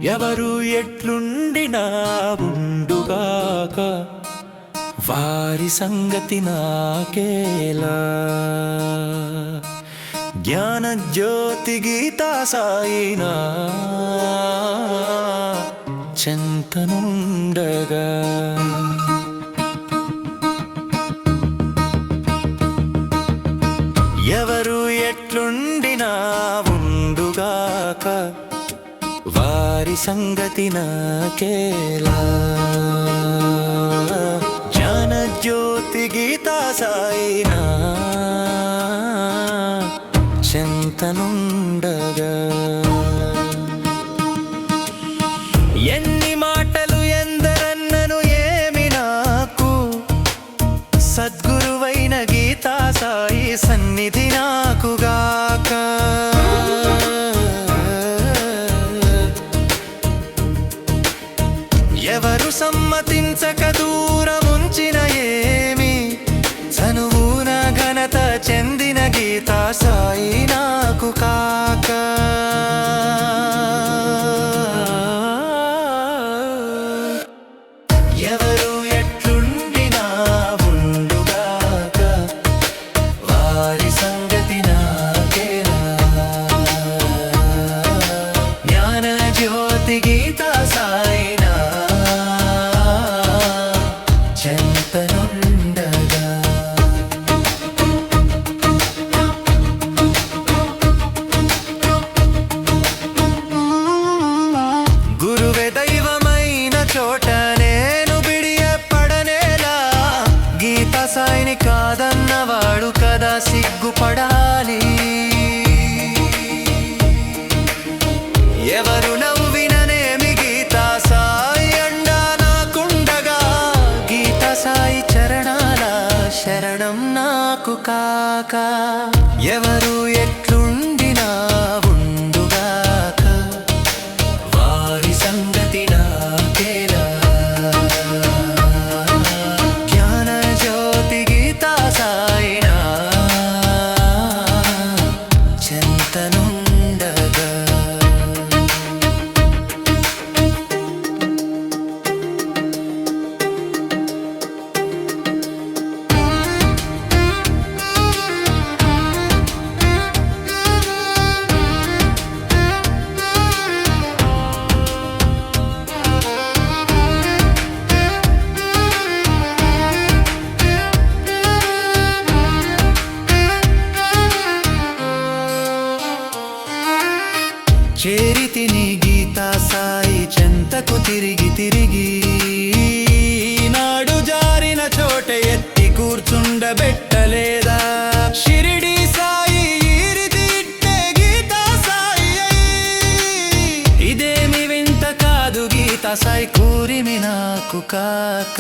ఎవరు ఎట్లుండినా ఉండుగాక వారి సంగతి నాకేలా. జ్ఞాన జ్యోతి గీతా సాయినా చెంతనుండగా. ఎవరు ఎట్లుండినా ఉండుగాక వారి సంగతి నాకేలా. జ్ఞాన జ్యోతి గీతా సాయినా చెంతనుండగా. ఎన్ని మాటలు ఎందరన్నను ఏమి నాకు, సద్గురువైన గీతా సాయి సన్నిధి నాకుగాక. ఎవరు సమ్మతించక దూరముంచిన ఏమి, చనువున ఘనత చెందిన గీతా సాయి నాకు కాక. ఎవరు ఎట్లుండినా ఉండుగాక వారి సంగతి నాకేలా. జ్ఞాన జ్యోతి గీతా సాయినా చెంతనుండగా. గురువే దైవమైన చోట నేను బిడియపడనేలా. గీతా సాయిని కాదన్నవాడు కదా సిగ్గుపడాలి. ఎవరు నవ్విననేమి గీతా సాయి అండా నాకుండగా. గీతా సాయి చరణాల శరణం నాకు కాక. ఎవరు ఎట్లుండినా ఉండుగాక వారి సంగతి నాకేలా. జ్ఞాన జ్యోతి గీతా సాయినా చెంతనుండగా. చేరితిని గీతా సాయి చెంతకు తిరిగి తిరిగి. నాడు జారిన చోట ఎత్తి కూర్చుండబెట్టలేదా. షిరిడి సాయి ఈరిది ఇట్టే గీతా సాయి. ఇదేమి వింత కాదు గీతా సాయి కూరిమి నాకు కాక.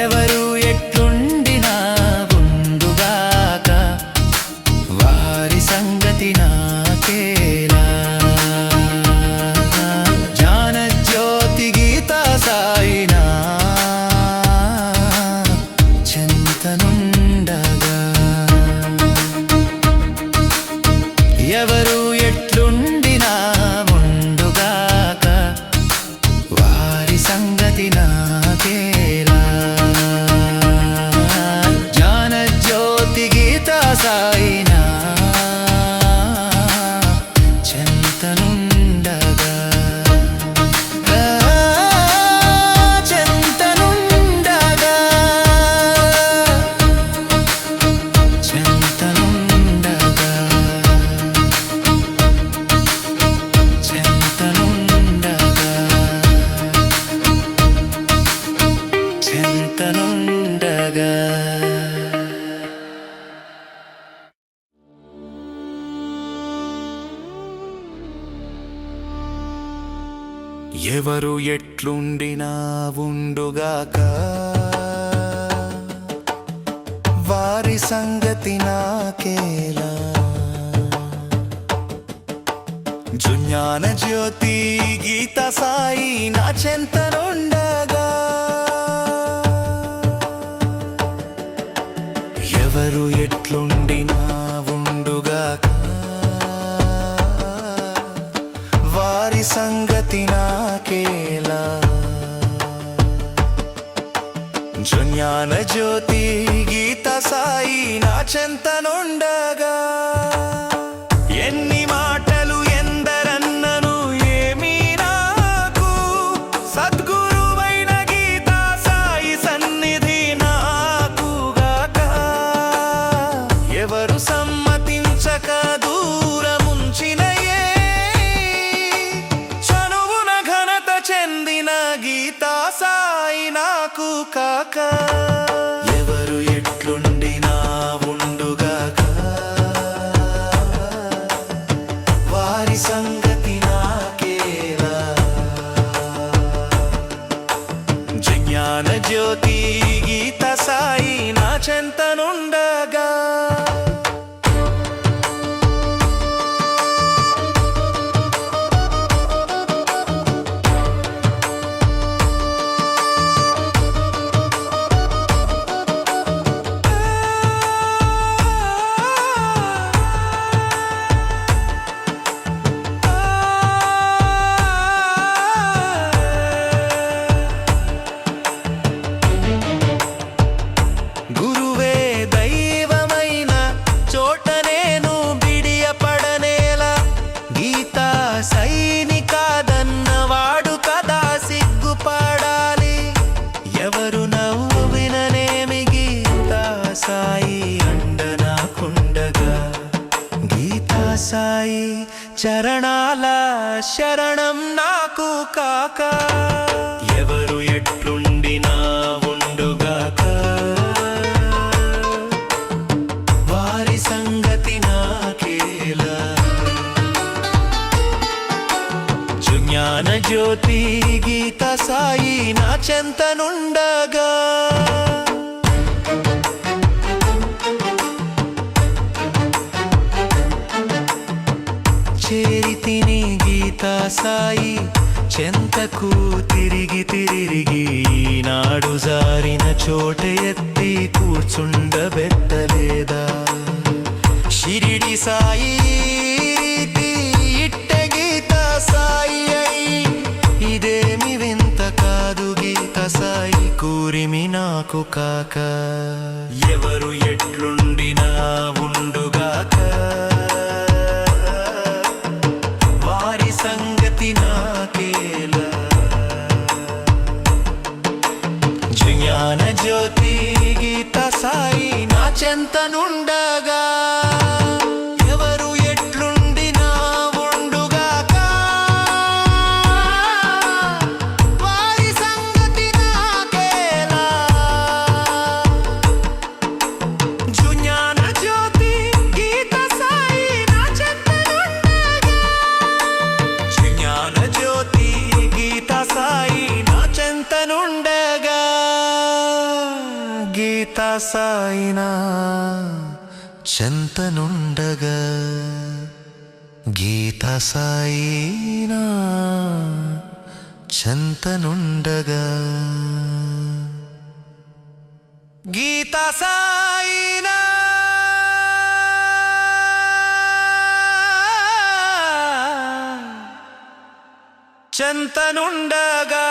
ఎవరు ఎట్లుండినా ఉండుగాక వారి సంగతి నాకేలా. జ్ఞాన జ్యోతి గీతా సాయినా చెంతనుండగా. ఎవరు ఎట్లుండినా ఉండుగాక వారి సంగతి నాకేలా. జ్ఞాన జ్యోతి గీతా సాయినా చెంతనుండగా. చెంతనుండగా. చెంతనుండగా. చెంతనుండగా. చెంతనుండగా. ఎవరు ఎట్లుండినా ఉండుగాక వారి సంగతి నాకేలా. జ్ఞాన జ్యోతి గీతా సాయి నా చెంతనుండగా. ఎవరు ఎట్లుండినా ఉండుగాక వారి వారి సంగతి నాకేలా జ్ఞాన జ్యోతి గీత సాయి నా చెంతనుండగా ఎన్ని మాటలు ఎందరన్నను ఏమీ నాకు సద్గురువైన గీత సాయి సన్నిధి నాకుగాక ఎవరు సమ్మతించక దూరముంచిన చనువున ఘనత చెందిన గీత సాయి నాకు కాక ఎవరు ఎట్లుండినా ఉండుగాక వారి సంగతి నాకేలా జ్ఞాన జ్యోతి గీత సాయి నా చెంతనుండగా సైనికాదన్నవాడు కదా సిగ్గుపడాలి ఎవరు నవ్విననేమి గీతా సాయి అండ నాకుండగా గీతా సాయి చరణాల శరణం నాకు కాక ఎవరు ఎట్లుండినా ఉండుగాక వారి సంగతి నాకేలా జ్ఞాన జ్యోతి గీత సాయి నా చెంతనుండగా చేరితిని గీత సాయి చెంతకు తిరిగి తిరిగి నాడు జారిన చోట ఎత్తి కూర్చుండబెట్టలేదా షిరిడి సాయి సాయి ఇదేమి వింత కాదు గీత సాయి కూరిమి నాకు కాక ఎవరు ఎట్లుండినా ఉండుగాక వారి సంగతి నాకేలా జ్ఞాన జ్యోతి గీత సాయి నా చెంతనుండగా గీత సాయి నా చెంతనుండగా గీత సాయి నా చెంతనుండగా గీత సాయి నా చెంతనుండగా